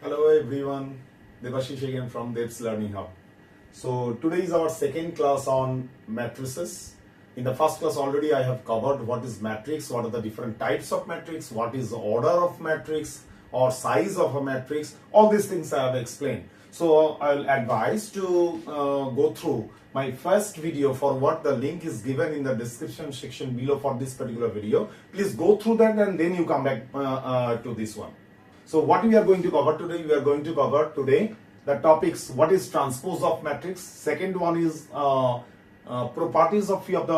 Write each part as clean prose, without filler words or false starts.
Hello everyone, Debashish again from Dev's Learning Hub. So today is our second class on matrices. In the first class already I have covered what is matrix, what are the different types of matrix, what is the order of matrix or size of a matrix. All these things I have explained. So I'll advise to go through my first video for what the link is given in the description section below for this particular video. Please go through that and then you come back to this one. So what we are going to cover today, we are going to cover today the topics, what is transpose of matrix. Second one is properties of few of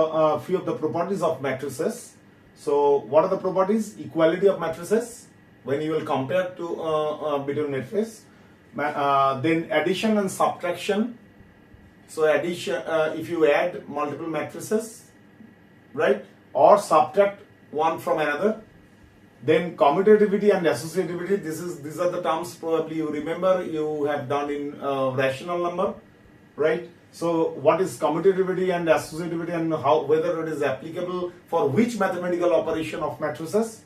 the properties of matrices. So what are the properties? Equality of matrices when you will compare to between matrices. Then addition and subtraction. So addition, if you add multiple matrices, right, or subtract one from another. Then commutativity and associativity. These are the terms probably you remember you have done in rational number, right? So what is commutativity and associativity and how whether it is applicable for which mathematical operation of matrices,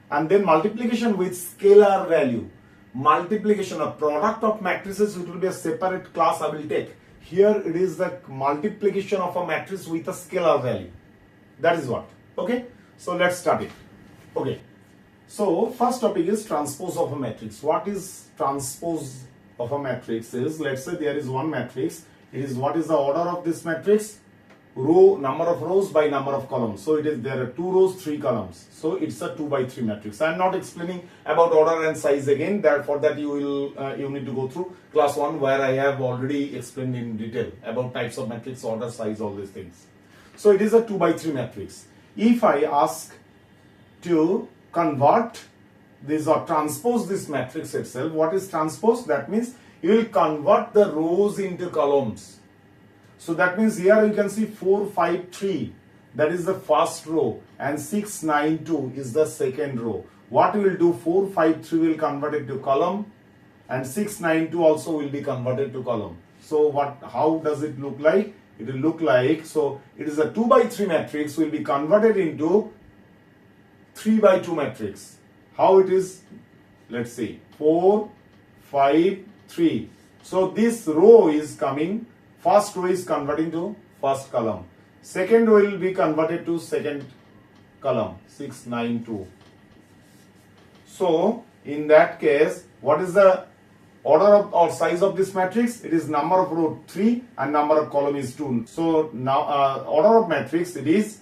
and then multiplication with scalar value. Multiplication of product of matrices, it will be a separate class I will take. Here it is the multiplication of a matrix with a scalar value. That is what. Okay. So let's start it. Okay. So first topic is transpose of a matrix. What is transpose of a matrix is, let's say there is one matrix. It is what is the order of this matrix? Row, number of rows by number of columns. So it is there are 2 rows, 3 columns. So it's a 2 by 3 matrix. I am not explaining about order and size again. For that you will you need to go through class 1 where I have already explained in detail about types of matrix, order, size, all these things. So it is a 2 by 3 matrix. If I ask to convert this or transpose this matrix itself. What is transpose? That means you will convert the rows into columns. So that means here you can see 4, 5, 3. That is the first row and 6, 9, 2 is the second row. What we will do? 4, 5, 3 will convert it to column and 6, 9, 2 also will be converted to column. So how does it look like? It will look like, so it is a 2 by 3 matrix will be converted into 3 by 2 matrix. How it is? Let's see. 4, 5, 3. So this row is coming. First row is converting to first column. Second row will be converted to second column. 6, 9, 2. So in that case, what is the order of or size of this matrix? It is number of row 3 and number of column is 2. So now order of matrix it is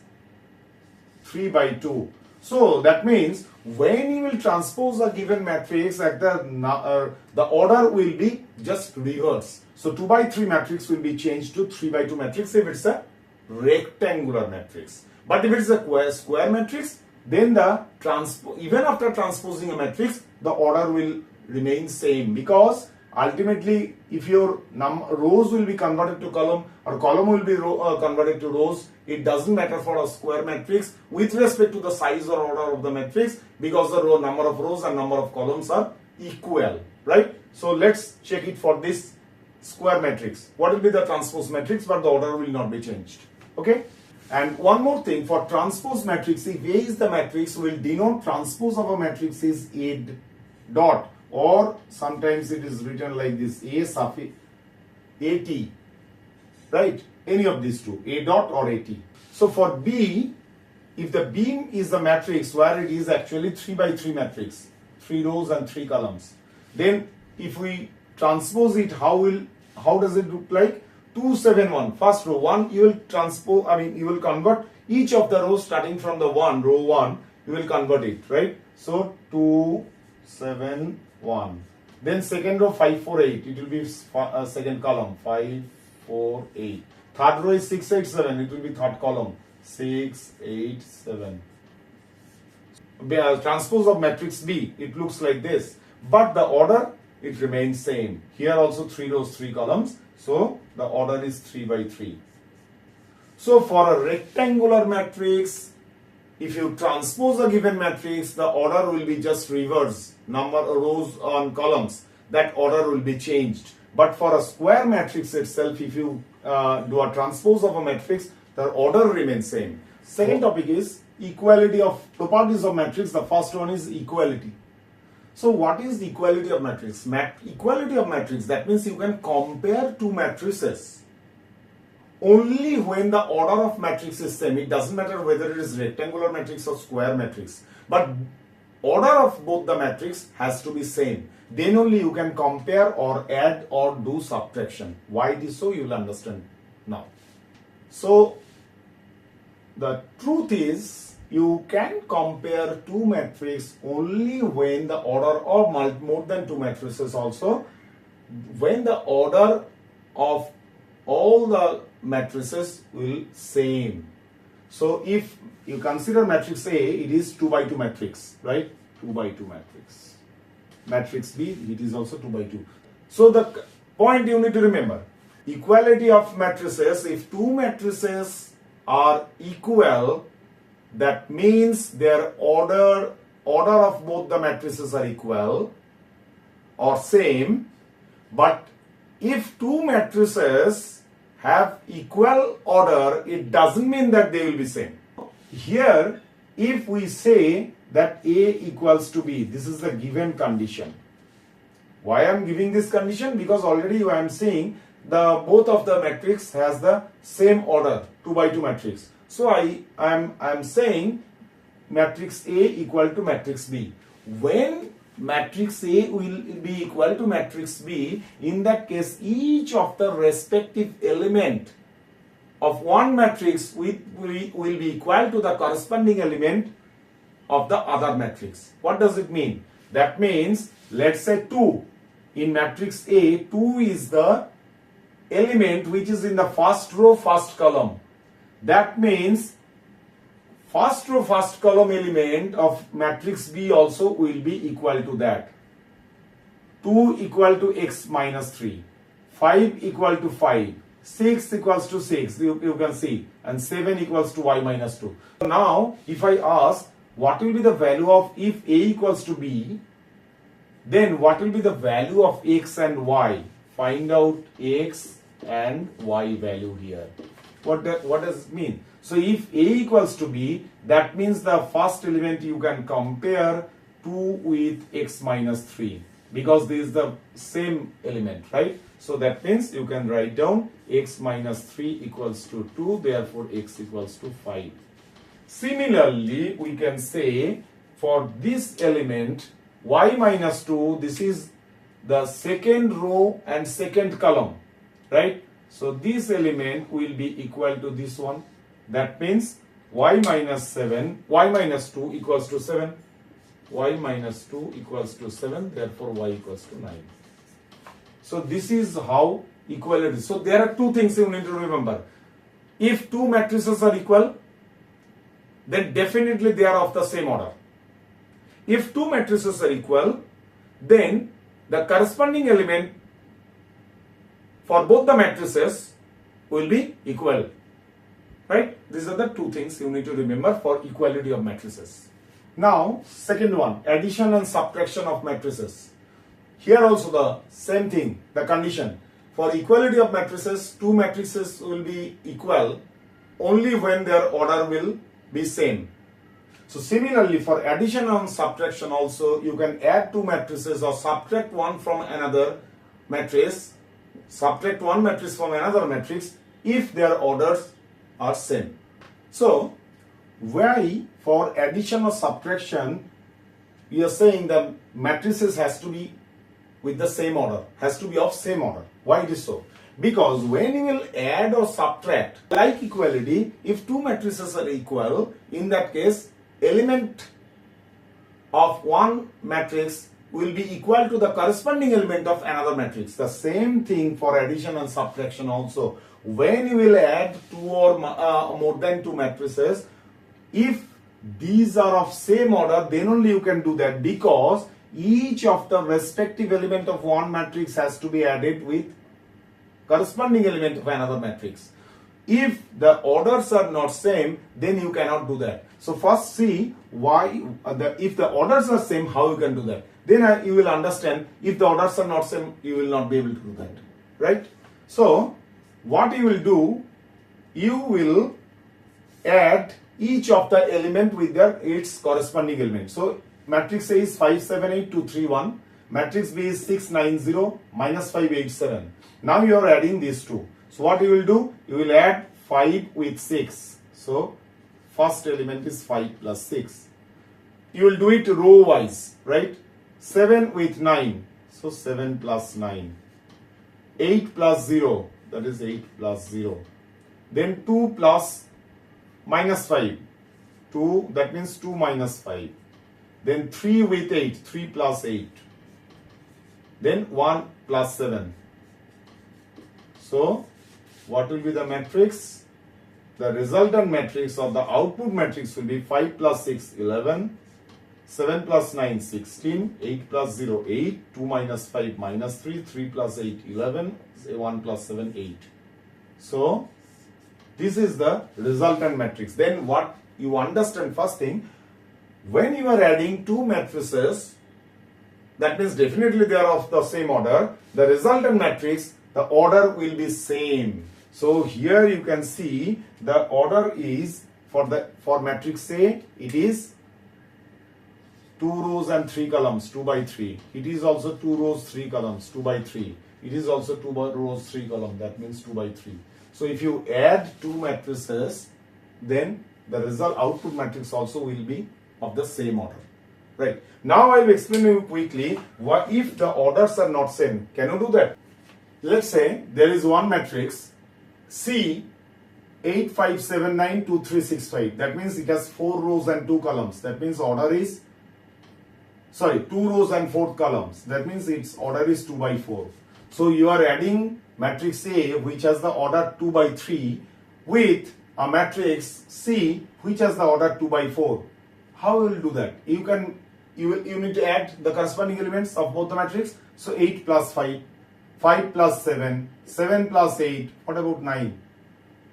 3 by 2. So that means when you will transpose a given matrix at the order will be just reverse. So 2 by 3 matrix will be changed to 3 by 2 matrix if it's a rectangular matrix. But if it's a square matrix, then even after transposing a matrix, the order will remain same, because ultimately if your rows will be converted to column or column will be converted to rows, it doesn't matter for a square matrix with respect to the size or order of the matrix, because the number of rows and number of columns are equal, right? So let's check it for this square matrix. What will be the transpose matrix, but the order will not be changed. Okay. And one more thing, for transpose matrix, if A is the matrix, will denote transpose of a matrix is A dot, or sometimes it is written like this, A suffix AT, right? Any of these two, A dot or AT. So for B, if the B is the matrix where it is actually 3 by 3 matrix, 3 rows and 3 columns, then if we transpose it, how does it look like? 2, 7, 1. First row 1, you will transpose, you will convert each of the rows starting from the row 1, you will convert it, right? So 2, 7, 1. Then second row 5, 4, 8. It will be second column 5, 4, 8. Third row is 6, 8, 7. It will be third column 6, 8, 7. Transpose of matrix B, it looks like this, but the order it remains same. Here also 3 rows, 3 columns. So the order is 3 by 3. So for a rectangular matrix, if you transpose a given matrix, the order will be just reverse. Number of rows on columns, that order will be changed. But for a square matrix itself, if you do a transpose of a matrix, the order remains same. Second topic is equality of properties of matrix. The first one is equality. So what is the equality of matrix? Equality of matrix, that means you can compare two matrices only when the order of matrix is same. It doesn't matter whether it is rectangular matrix or square matrix, but order of both the matrix has to be same. Then only you can compare or add or do subtraction. Why it is so, you will understand now. So the truth is, you can compare two matrices only when the order, or more than two matrices also, when the order of all the matrices will same. So if you consider matrix A, it is 2 by 2 matrix, right? 2 by 2 matrix. Matrix B, it is also 2 by 2. So the point you need to remember, equality of matrices, if two matrices are equal, that means their order of both the matrices are equal or same. But if two matrices have equal order, it doesn't mean that they will be same. Here, if we say that A equals to B, this is the given condition. Why I am giving this condition? Because already I am seeing the both of the matrix has the same order, 2 by 2 matrix. So I am saying matrix A equal to matrix B. When matrix A will be equal to matrix B, in that case each of the respective element of one matrix will be equal to the corresponding element of the other matrix. What does it mean? That means, let's say 2. In matrix A, 2 is the element which is in the first row, first column. That means first row, first column element of matrix B also will be equal to that. 2 equal to x minus 3, 5 equal to 5, 6 equals to 6, you can see, and 7 equals to y minus 2. So now, if I ask what will be the value of, if A equals to B, then what will be the value of x and y? Find out x and y value here. What does it mean? So if A equals to B, that means the first element you can compare 2 with x minus 3, because this is the same element, right? So that means you can write down x minus 3 equals to 2, therefore x equals to 5. Similarly, we can say for this element y minus 2, this is the second row and second column, right? So this element will be equal to this one. That means y minus 2 equals to 7. Y minus 2 equals to 7, therefore y equals to 9. So this is how equality. So there are two things you need to remember. If two matrices are equal, then definitely they are of the same order. If two matrices are equal, then the corresponding element for both the matrices will be equal, right? These are the two things you need to remember for equality of matrices. Now, second one, addition and subtraction of matrices. Here also the same thing, the condition. For equality of matrices, two matrices will be equal only when their order will be same. So similarly, for addition and subtraction also, you can add two matrices or subtract one from another matrix, subtract one matrix from another matrix if their orders are same. So, why for addition or subtraction, we are saying the matrices has to be with the same order, has to be of same order. Why it is so? Because when you will add or subtract, like equality, if two matrices are equal, in that case, element of one matrix will be equal to the corresponding element of another matrix. The same thing for addition and subtraction also. When you will add two or more than two matrices, if these are of same order, then only you can do that, because each of the respective element of one matrix has to be added with corresponding element of another matrix. If the orders are not same, then you cannot do that. So first see why if the orders are same, how you can do that. Then you will understand if the orders are not same, you will not be able to do that, right? So what you will do, you will add each of the element with its corresponding element. So matrix A is 5, 7, 8, 2, 3, 1. Matrix B is 6, 9, 0, minus 5, 8, 7. Now you are adding these two. So what you will do? You will add 5 with 6. So first element is 5 plus 6. You will do it row wise, right? 7 with 9. So 7 plus 9. 8 plus 0. That is 8 plus 0. Then 2 plus minus 5. 2, that means 2 minus 5. Then 3 with 8. 3 plus 8. Then 1 plus 7. So what will be the matrix? The resultant matrix or the output matrix will be 5 plus 6, 11. 7 plus 9, 16. 8 plus 0, 8. 2 minus 5, minus 3. 3 plus 8, 11. 1 plus 7, 8. So this is the resultant matrix. Then what you understand, first thing, when you are adding two matrices, that means definitely they are of the same order. The resultant matrix, the order will be same. So here you can see the order is for matrix A, it is 2 rows and 3 columns, 2 by 3. It is also 2 rows, 3 columns, 2 by 3. It is also 2 rows, 3 columns, that means 2 by 3. So if you add two matrices, then the result output matrix also will be of the same order. Right. Now I will explain you quickly what if the orders are not same. Can you do that? Let's say there is one matrix C 8, 5, 7, 9, 2, 3, 6, 5. That means it has 4 rows and 2 columns. That means order is 2 rows and 4 columns. That means its order is 2 by 4. So you are adding matrix A which has the order 2 by 3 with a matrix C which has the order 2 by 4. How will you do that? You need to add the corresponding elements of both the matrix. So 8 plus 5, 5 plus 7, 7 plus 8. What about 9?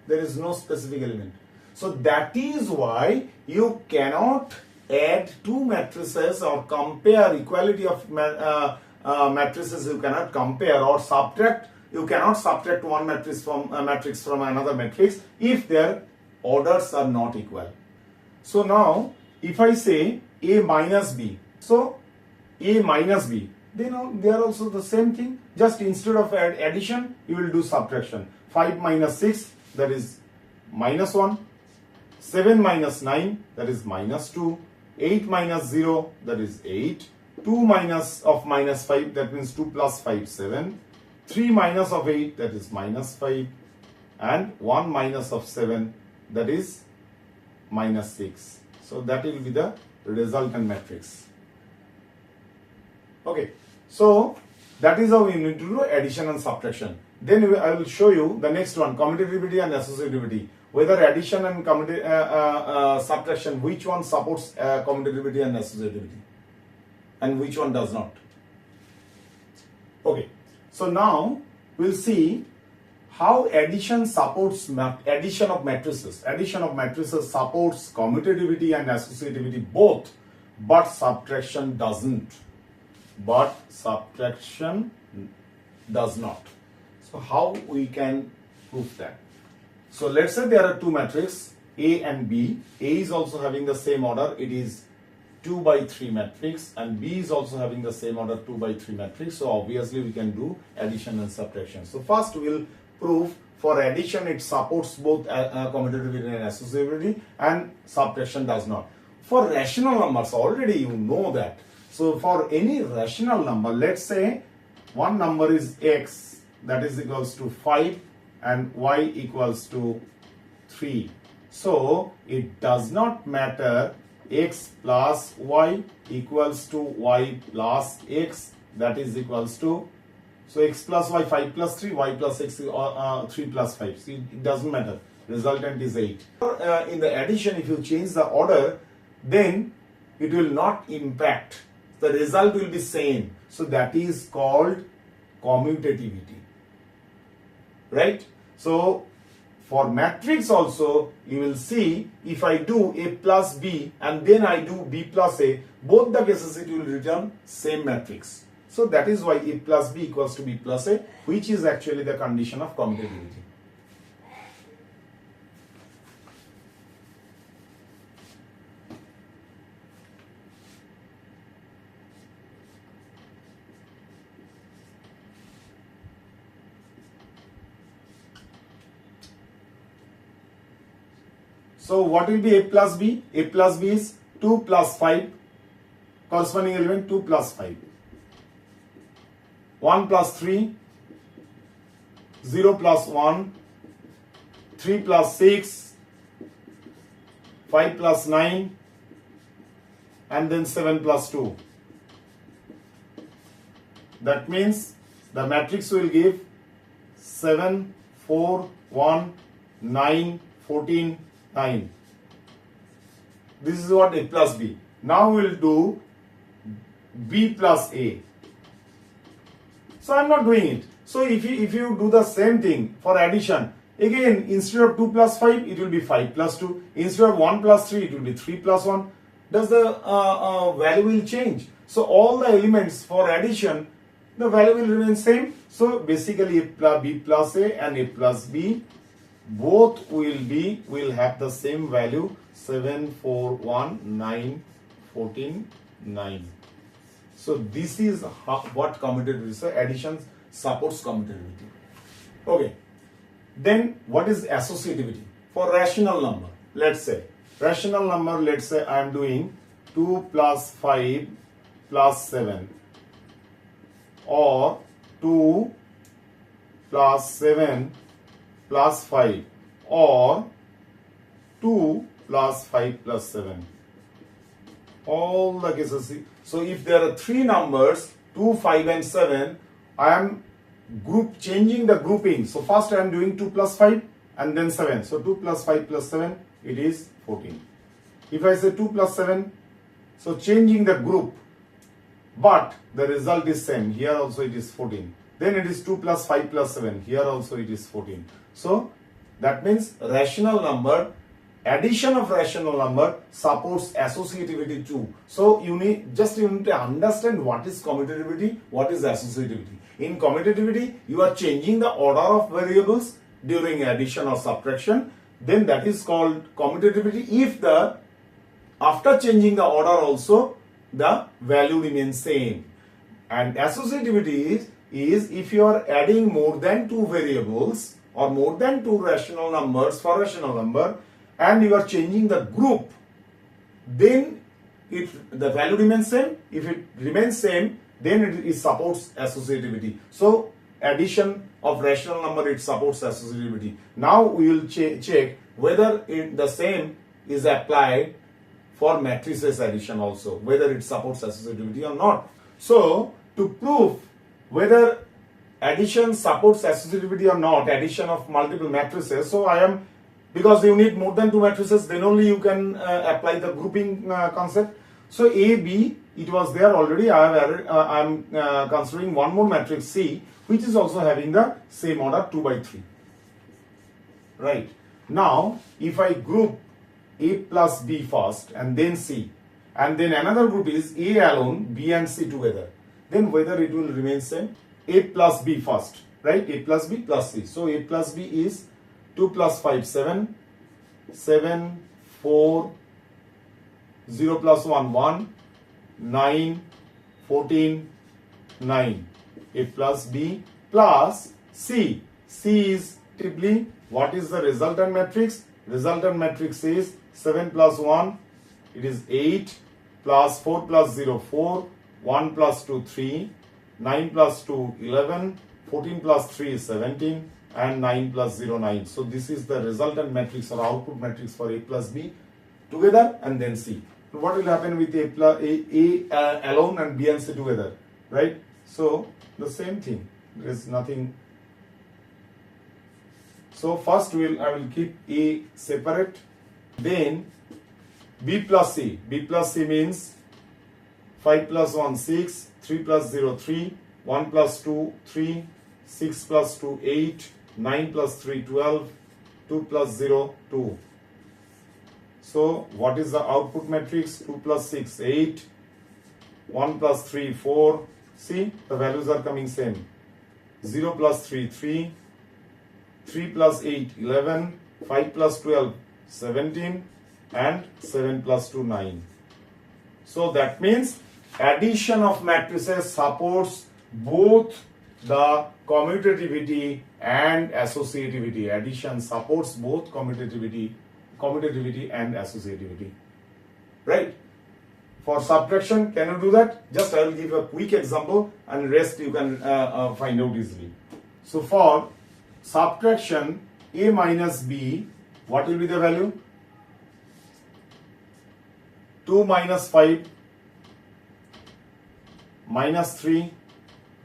There is no specific element. So that is why you cannot add two matrices or compare equality of matrices. You cannot compare or subtract. You cannot subtract one matrix from another matrix if their orders are not equal. So now if I say A minus B, so A minus B, they are also the same thing. Just instead of addition, you will do subtraction. 5 minus 6, that is minus 1. 7 minus 9, that is minus 2. 8 minus 0, that is 8. 2 minus 5, that means 2 plus 5, 7. 3 minus of 8, that is minus 5. And 1 minus of 7, that is minus 6. So that will be the resultant matrix. Okay, so that is how we need to do addition and subtraction. Then I will show you the next one, commutativity and associativity. Whether addition and subtraction, which one supports commutativity and associativity and which one does not. Okay, so now we'll see how addition supports addition of matrices. Addition of matrices supports commutativity and associativity both, but subtraction doesn't. But subtraction does not. So how we can prove that? So let's say there are two matrices A and B. A is also having the same order. It is 2 by 3 matrix, and B is also having the same order 2 by 3 matrix. So obviously we can do addition and subtraction. So first we will prove for addition it supports both commutativity and associativity, and subtraction does not. For rational numbers already you know that. So for any rational number, let's say one number is x, that is equals to 5 and y equals to 3. So it does not matter x plus y equals to y plus x, that is equals to, so x plus y 5 plus 3, y plus x 3 plus 5. See, it doesn't matter. Resultant is 8. In the addition, if you change the order, then it will not impact. The result will be same. So that is called commutativity. Right? So for matrix also, you will see if I do A plus B and then I do B plus A, both the cases it will return same matrix. So that is why A plus B equals to B plus A, which is actually the condition of commutativity. So what will be A plus B? A plus B is 2 plus 5, corresponding element 2 plus 5. 1 plus 3, 0 plus 1, 3 plus 6, 5 plus 9, and then 7 plus 2. That means the matrix will give 7, 4, 1, 9, 14, 9. This is what A plus B. Now we will do B plus A. So I am not doing it. So if you do the same thing for addition, again instead of 2 plus 5, it will be 5 plus 2. Instead of 1 plus 3, it will be 3 plus 1. Does the value will change? So all the elements for addition, the value will remain same. So basically B plus A and A plus B both will have the same value, 7, 4, 1, 9, 14, 9. So this is what commutativity is. So addition supports commutativity. Okay. Then what is associativity? For rational number, let's say I am doing 2 plus 5 plus 7, or 2 plus 7 plus 5, or 2 plus 5 plus 7. All the cases. So if there are three numbers, 2, 5 and 7, I am changing the grouping. So first I am doing 2 plus 5 and then 7. So 2 plus 5 plus 7, it is 14. If I say 2 plus 7, so changing the group, but the result is same. Here also it is 14. Then it is 2 plus 5 plus 7. Here also it is 14. So that means rational number, addition of rational number supports associativity too. So you need to understand what is commutativity, what is associativity. In commutativity, you are changing the order of variables during addition or subtraction. Then that is called commutativity. If after changing the order also the value remains same. And associativity is if you are adding more than two variables or more than two rational numbers for rational number, and you are changing the group, then the value remains same. If it remains same, then it supports associativity. So addition of rational number, it supports associativity. Now we will check whether the same is applied for matrices addition also, whether it supports associativity or not. So to prove whether addition supports associativity or not, addition of multiple matrices, so because you need more than two matrices, then only you can apply the grouping concept. So A, B, it was there already. I am considering one more matrix C, which is also having the same order 2 by 3. Right. Now, if I group A plus B first and then C, and then another group is A alone, B and C together, then whether it will remain same. A plus B first, right? A plus B plus C. So A plus B is 2 plus 5, 7, 7, 4, 0 plus 1, 1, 9, 14, 9. A plus B plus C. C is typically, what is the resultant matrix? Resultant matrix is 7 plus 1, it is 8, plus 4 plus 0, 4, 1 plus 2, 3, 9 plus 2, 11, 14 plus 3 is 17, and 9 plus 0, 9. So this is the resultant matrix or output matrix for A plus B together and then C. So what will happen with A alone and B and C together, right? So the same thing. There is nothing. So first I will keep A separate. Then B plus C. B plus C means 5 plus 1, 6, 3 plus 0, 3, 1 plus 2, 3, 6 plus 2, 8, 9 plus 3, 12, 2 plus 0, 2. So what is the output matrix? 2 plus 6, 8, 1 plus 3, 4. See, the values are coming same. 0 plus 3, 3, 3 plus 8, 11, 5 plus 12, 17, and 7 plus 2, 9. So that means addition of matrices supports both the commutativity and associativity. Addition supports both commutativity commutativity and associativity. Right? For subtraction, can you do that? Just I will give a quick example and rest you can find out easily. So for subtraction, a minus b, what will be the value? 2 minus 5 minus 3,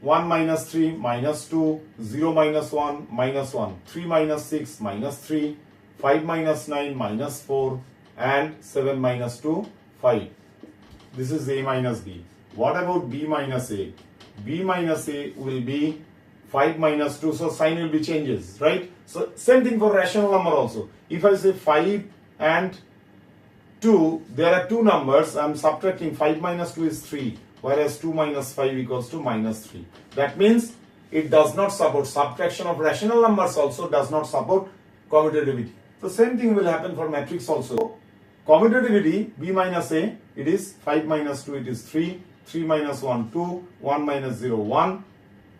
1 minus 3 minus 2, 0 minus 1 minus 1, 3 minus 6 minus 3, 5 minus 9 minus 4, and 7 minus 2, 5. This is a minus b. What about b minus a? B minus a will be 5 minus 2, so sign will be changes, right? So same thing for rational number also. If I say 5 and 2, there are two numbers, I am subtracting. 5 minus 2 is 3, whereas 2 minus 5 equals to minus 3. That means it does not support subtraction of rational numbers, also does not support commutativity. So same thing will happen for matrix also. Commutativity, b minus a, it is 5 minus 2, it is 3, 3 minus 1, 2, 1 minus 0, 1,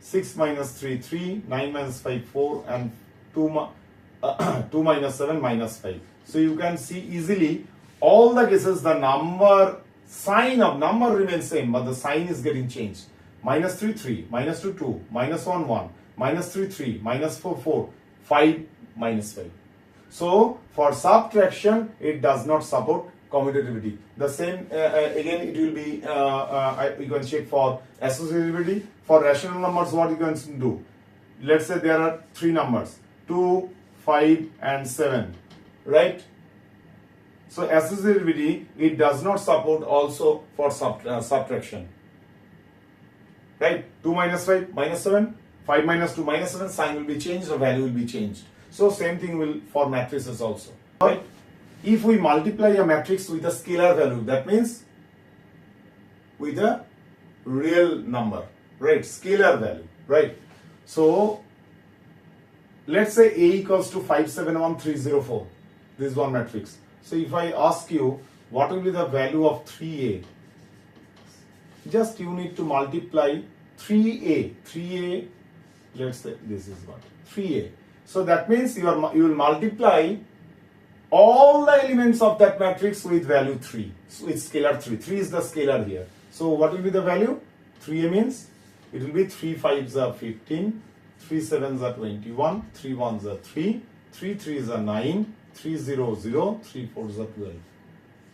6 minus 3, 3, 9 minus 5, 4, and 2 minus 7, minus 5. So you can see easily, all the cases the number, sign of number remains same, but the sign is getting changed. Minus 3, 3, minus 2, 2, minus 1, 1, minus 3, 3, minus 4, 4, 5, minus 5. So for subtraction, it does not support commutativity. The same again it will be you can check for associativity. For rational numbers, what you can do? Let's say there are three numbers, 2, 5, and 7, right? So associativity, it does not support also for subtraction, right? 2 minus 5 minus 7, 5 minus 2 minus 7, sign will be changed, the value will be changed. So same thing will for matrices also, right? If we multiply a matrix with a scalar value, that means with a real number, right? Scalar value, right? So let's say A equals to 571304. This is one matrix. So if I ask you what will be the value of 3A, just you need to multiply 3A. 3A, let's say this is what 3A. So that means you will multiply all the elements of that matrix with value 3. So it's scalar 3. 3 is the scalar here. So what will be the value? 3A means it will be 3 5s are 15, 3 7s are 21, 3 1s are 3, 3 3s are 9, 3 0 0, 3 4s are 12.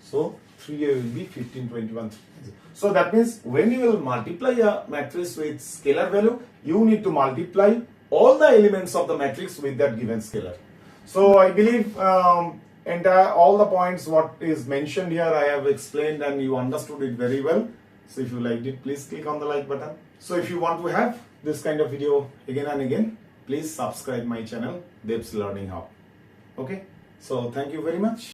So 3A will be 15, 21, 3. So that means when you will multiply a matrix with scalar value, you need to multiply all the elements of the matrix with that given scalar. So I believe all the points what is mentioned here I have explained and you understood it very well. So if you liked it, please click on the like button. So if you want to have this kind of video again and again, please subscribe my channel, Dev's Learning Hub. Okay. So thank you very much.